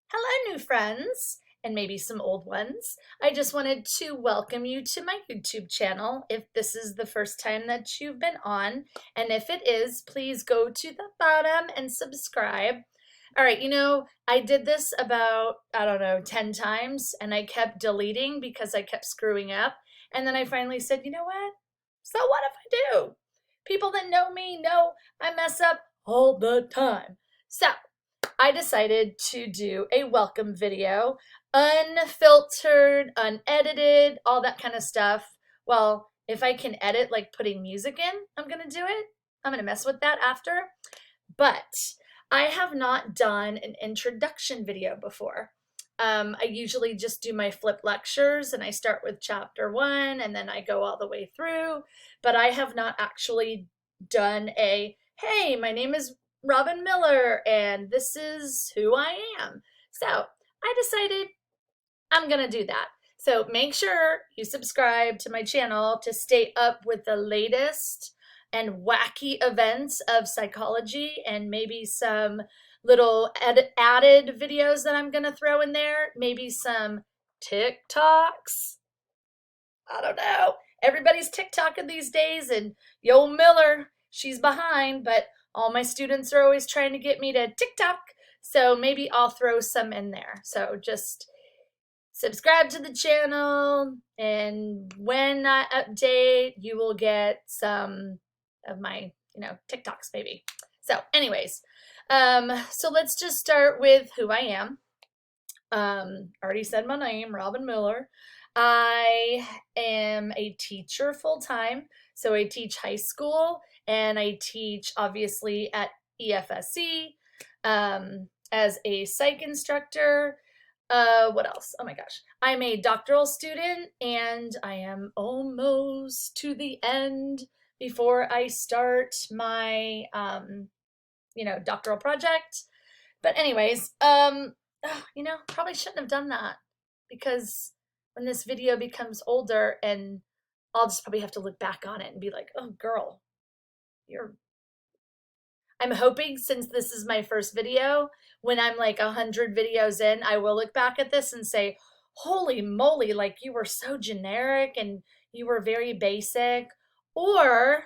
Hello, new friends, and maybe some old ones. I just wanted to welcome you to my YouTube channel if this is the first time that you've been on. And if it is, please go to the bottom and subscribe. All right, I did this about, I don't know, 10 times, and I kept deleting because I kept screwing up. And then I finally said, you know what? So what if I do? People that know me know I mess up all the time. So I decided to do a welcome video, unfiltered, unedited, all that kind of stuff. Well, if I can edit like putting music in, I'm going to do it. I'm going to mess with that after. But I have not done an introduction video before. I usually just do my flip lectures and I start with chapter 1 and then I go all the way through. But I have not actually done hey, my name is Robin Miller and this is who I am. So I decided I'm going to do that. So make sure you subscribe to my channel to stay up with the latest and wacky events of psychology and maybe some little added videos that I'm going to throw in there. Maybe some TikToks. I don't know. Everybody's TikToking these days, and Yo Miller, she's behind, but all my students are always trying to get me to TikTok, so maybe I'll throw some in there. So just subscribe to the channel, and when I update, you will get some of my, TikToks maybe. So anyways, so let's just start with who I am. Already said my name, Robin Miller. I am a teacher full-time, so I teach high school and I teach obviously at EFSC as a psych instructor. What else? Oh my gosh. I'm a doctoral student and I am almost to the end before I start my, doctoral project. But anyways, probably shouldn't have done that because when this video becomes older and I'll just probably have to look back on it and be like, oh girl, I'm hoping since this is my first video, when I'm like 100 videos in, I will look back at this and say, holy moly, like you were so generic and you were very basic. Or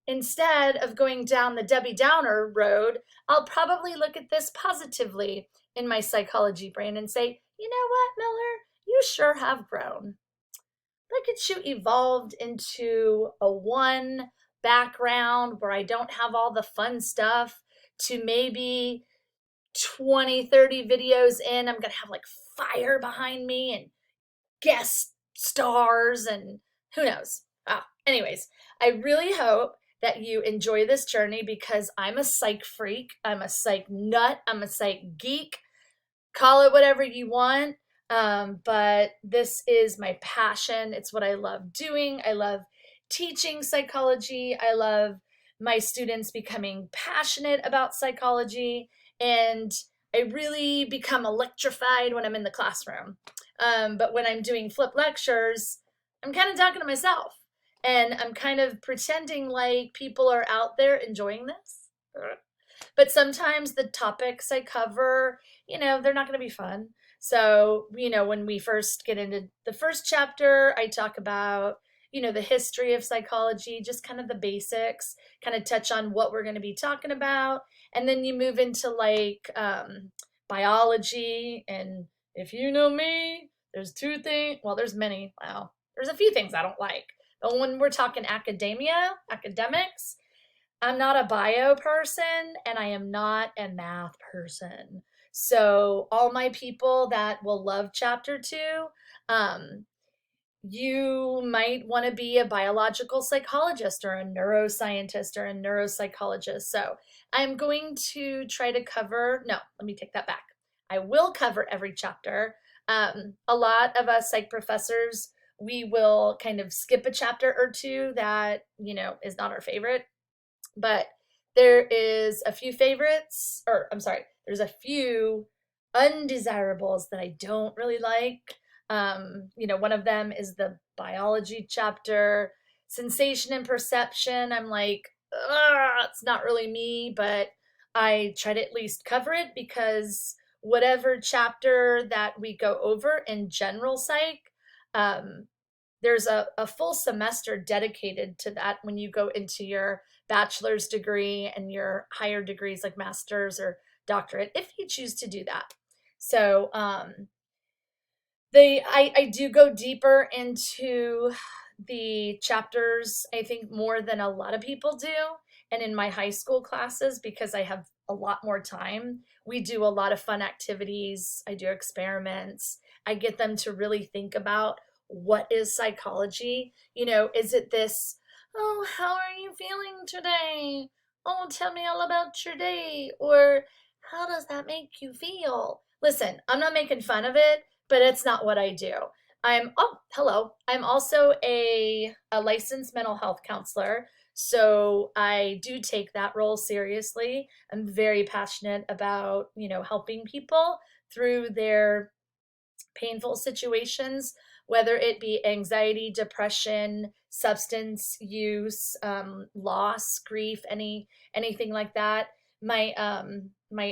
instead of going down the Debbie Downer road, I'll probably look at this positively in my psychology brain and say, you know what, Miller, you sure have grown. Look at you evolved into a one background where I don't have all the fun stuff to maybe 20, 30 videos in, I'm going to have like fire behind me and guest stars and who knows. Anyways, I really hope that you enjoy this journey because I'm a psych freak. I'm a psych nut. I'm a psych geek. Call it whatever you want. But this is my passion. It's what I love doing. I love teaching psychology. I love my students becoming passionate about psychology. And I really become electrified when I'm in the classroom. But when I'm doing flip lectures, I'm kind of talking to myself. And I'm kind of pretending like people are out there enjoying this. But sometimes the topics I cover, they're not going to be fun. So, when we first get into the first chapter, I talk about, the history of psychology, just kind of the basics, kind of touch on what we're going to be talking about. And then you move into like biology. And if you know me, there's two things. Well, there's many. Wow. There's a few things I don't like. But when we're talking academics, I'm not a bio person and I am not a math person. So all my people that will love chapter 2, you might want to be a biological psychologist or a neuroscientist or a neuropsychologist. So I'm going to try to cover, no, let me take that back. I will cover every chapter. A lot of us psych professors, we will kind of skip a chapter or two that, is not our favorite. But there is a few favorites, or I'm sorry, there's a few undesirables that I don't really like. One of them is the biology chapter, sensation and perception. I'm like, it's not really me, but I try to at least cover it because whatever chapter that we go over in general psych, um, there's a full semester dedicated to that when you go into your bachelor's degree and your higher degrees like master's or doctorate, if you choose to do that. So I do go deeper into the chapters, I think, more than a lot of people do. And in my high school classes, because I have a lot more time, we do a lot of fun activities. I do experiments. I get them to really think about what is psychology. Is it this, oh, how are you feeling today? Oh, tell me all about your day. Or how does that make you feel? Listen, I'm not making fun of it, but it's not what I do. I'm also a licensed mental health counselor. So I do take that role seriously. I'm very passionate about, helping people through their painful situations, whether it be anxiety, depression, substance use, loss, grief, anything like that. My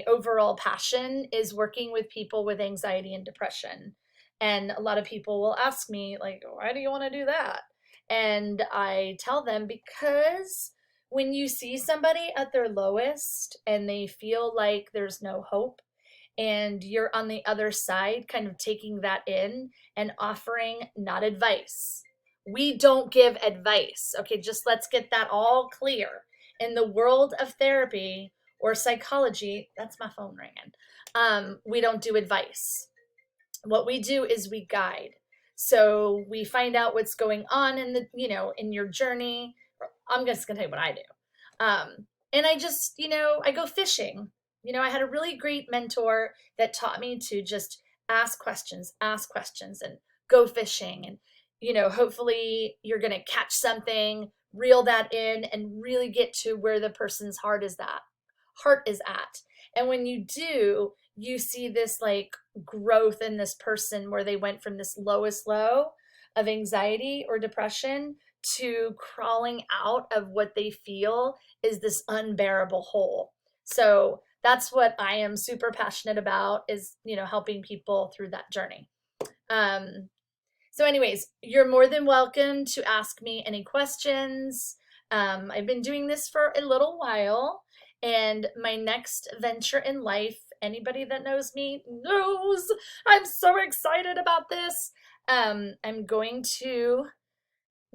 overall passion is working with people with anxiety and depression. And a lot of people will ask me, like, why do you want to do that? And I tell them, because when you see somebody at their lowest and they feel like there's no hope, and you're on the other side kind of taking that in and offering not advice. We don't give advice. Okay, just let's get that all clear. In the world of therapy or psychology, that's my phone ringing. We don't do advice. What we do is we guide. So we find out what's going on in your journey. I'm just gonna tell you what I do. And I go fishing. I had a really great mentor that taught me to just ask questions, and go fishing. And, hopefully you're going to catch something, reel that in, and really get to where the person's heart is at. And when you do, you see this like growth in this person where they went from this lowest low of anxiety or depression to crawling out of what they feel is this unbearable hole. So that's what I am super passionate about, is, helping people through that journey. So anyways, you're more than welcome to ask me any questions. I've been doing this for a little while, and my next venture in life, anybody that knows me knows I'm so excited about this. I'm going to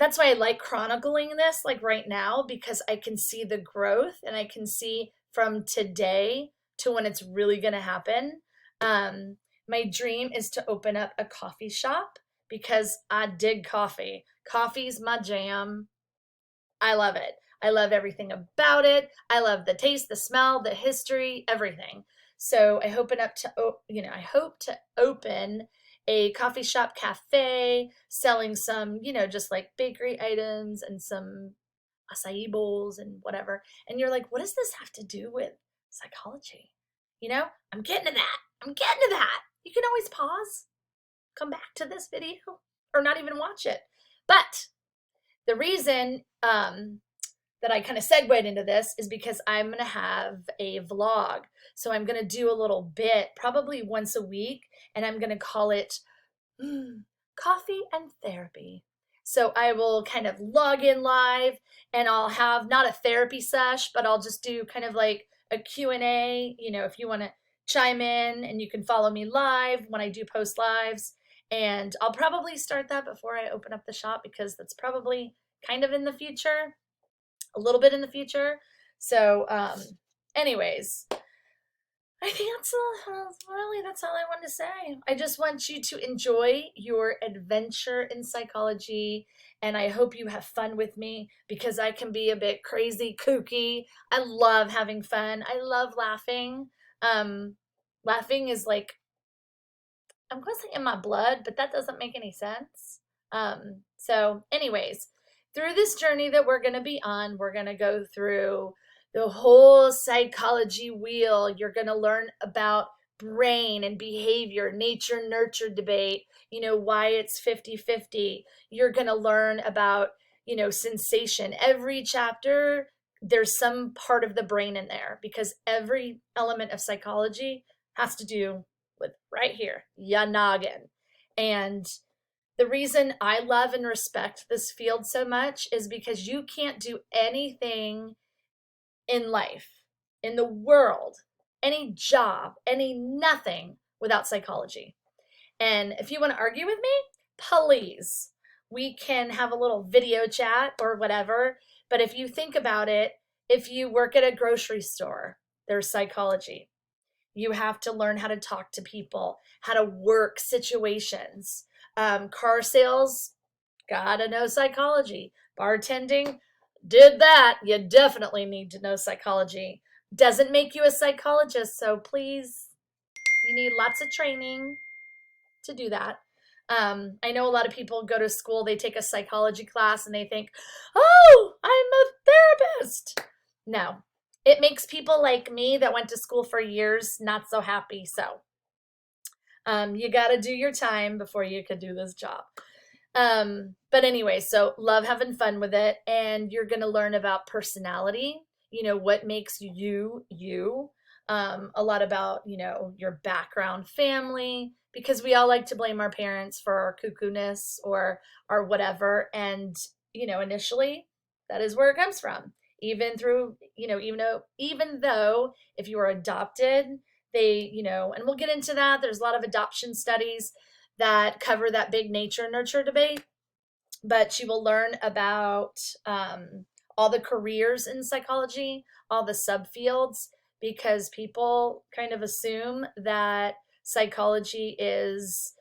That's why I like chronicling this like right now, because I can see the growth and I can see from today to when it's really going to happen. My dream is to open up a coffee shop because I dig coffee. Coffee's my jam. I love it. I love everything about it. I love the taste, the smell, the history, everything. So I hope to open a coffee shop cafe selling some, just like bakery items and some acai bowls and whatever. And you're like, what does this have to do with psychology? I'm getting to that. I'm getting to that. You can always pause, come back to this video, or not even watch it. But the reason that I kind of segued into this is because I'm going to have a vlog. So I'm going to do a little bit, probably once a week, and I'm going to call it Coffee and Therapy. So I will kind of log in live, and I'll have not a therapy sesh, but I'll just do kind of like a Q&A, if you want to chime in, and you can follow me live when I do post lives. And I'll probably start that before I open up the shop, because that's probably kind of in the future, a little bit in the future. So anyways, I think that's all I wanted to say. I just want you to enjoy your adventure in psychology, and I hope you have fun with me, because I can be a bit crazy, kooky. I love having fun. I love laughing. Laughing is like, I'm going to say in my blood, but that doesn't make any sense. So anyways, through this journey that we're going to be on, we're going to go through the whole psychology wheel. You're going to learn about brain and behavior, nature nurture debate, why it's 50-50. You're going to learn about, sensation. Every chapter, there's some part of the brain in there, because every element of psychology has to do with right here, ya noggin. And the reason I love and respect this field so much is because you can't do anything in life, in the world, any job, any nothing without psychology. And if you want to argue with me, please, we can have a little video chat or whatever. But if you think about it, if you work at a grocery store, there's psychology. You have to learn how to talk to people, how to work situations. Car sales, gotta know psychology. Bartending, did that. You definitely need to know psychology. Doesn't make you a psychologist, so please, you need lots of training to do that. I know a lot of people go to school, they take a psychology class and they think, oh, I'm a therapist. No, it makes people like me that went to school for years not so happy. So you got to do your time before you could do this job. But anyway, so love having fun with it. And you're going to learn about personality, what makes you, you. A lot about, your background, family, because we all like to blame our parents for our cuckoo-ness or our whatever. And, initially that is where it comes from. Even though if you are adopted, they, and we'll get into that. There's a lot of adoption studies that cover that big nature nurture debate, but you will learn about all the careers in psychology, all the subfields, because people kind of assume that psychology is,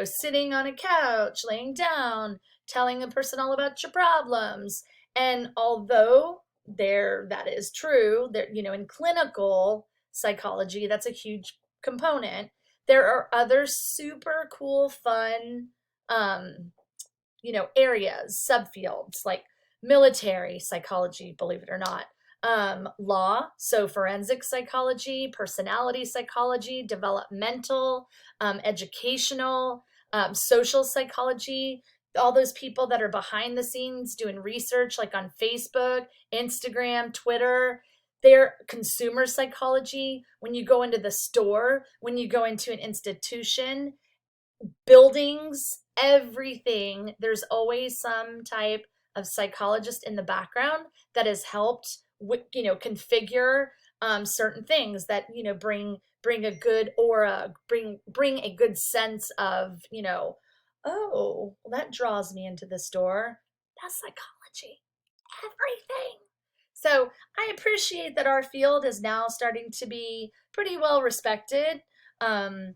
sitting on a couch, laying down, telling a person all about your problems. And although that is true, there, in clinical psychology, that's a huge component. There are other super cool, fun, areas, subfields like military psychology, believe it or not, law, so forensic psychology, personality psychology, developmental, educational, social psychology, all those people that are behind the scenes doing research like on Facebook, Instagram, Twitter. Their consumer psychology, when you go into the store, when you go into an institution, buildings, everything, there's always some type of psychologist in the background that has helped configure certain things that bring a good aura, bring a good sense of oh, well, that draws me into this door. That's psychology. Everything. So I appreciate that our field is now starting to be pretty well respected. And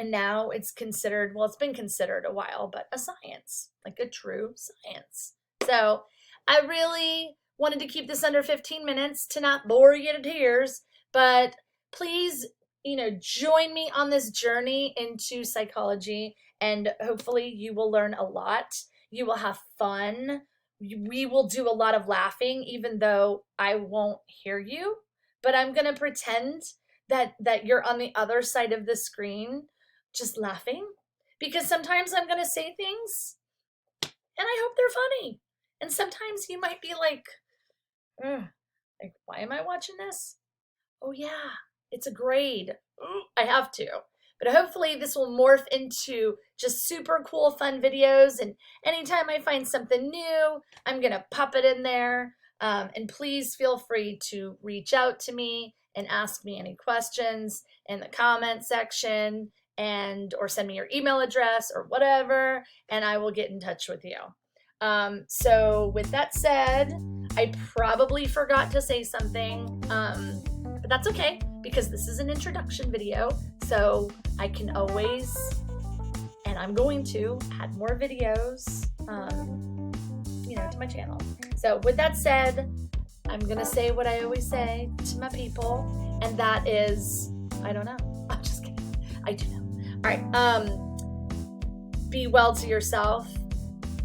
now it's considered, well, it's been considered a while, but a science, like a true science. So I really wanted to keep this under 15 minutes to not bore you to tears, but please, join me on this journey into psychology, and hopefully you will learn a lot. You will have fun. We will do a lot of laughing, even though I won't hear you, but I'm going to pretend that you're on the other side of the screen just laughing, because sometimes I'm going to say things and I hope they're funny. And sometimes you might be like, why am I watching this? Oh yeah, it's a grade. I have to. But hopefully this will morph into just super cool, fun videos. And anytime I find something new, I'm going to pop it in there. And please feel free to reach out to me and ask me any questions in the comment section, or send me your email address or whatever, and I will get in touch with you. So with that said, I probably forgot to say something, but that's okay, because this is an introduction video, so I can always, and I'm going to add more videos, to my channel. So with that said, I'm gonna say what I always say to my people, and that is, I don't know. I'm just kidding. I do know. All right. Be well to yourself.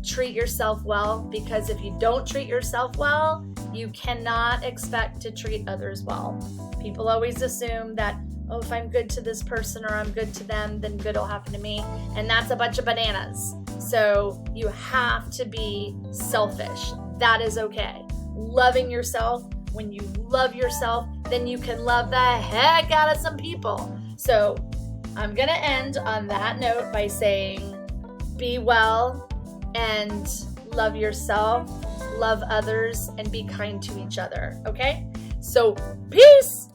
Treat yourself well, because if you don't treat yourself well, you cannot expect to treat others well. People always assume that, oh, if I'm good to this person or I'm good to them, then good will happen to me. And that's a bunch of bananas. So you have to be selfish. That is okay. Loving yourself. When you love yourself, then you can love the heck out of some people. So I'm going to end on that note by saying be well and love yourself, love others, and be kind to each other, okay? So, peace!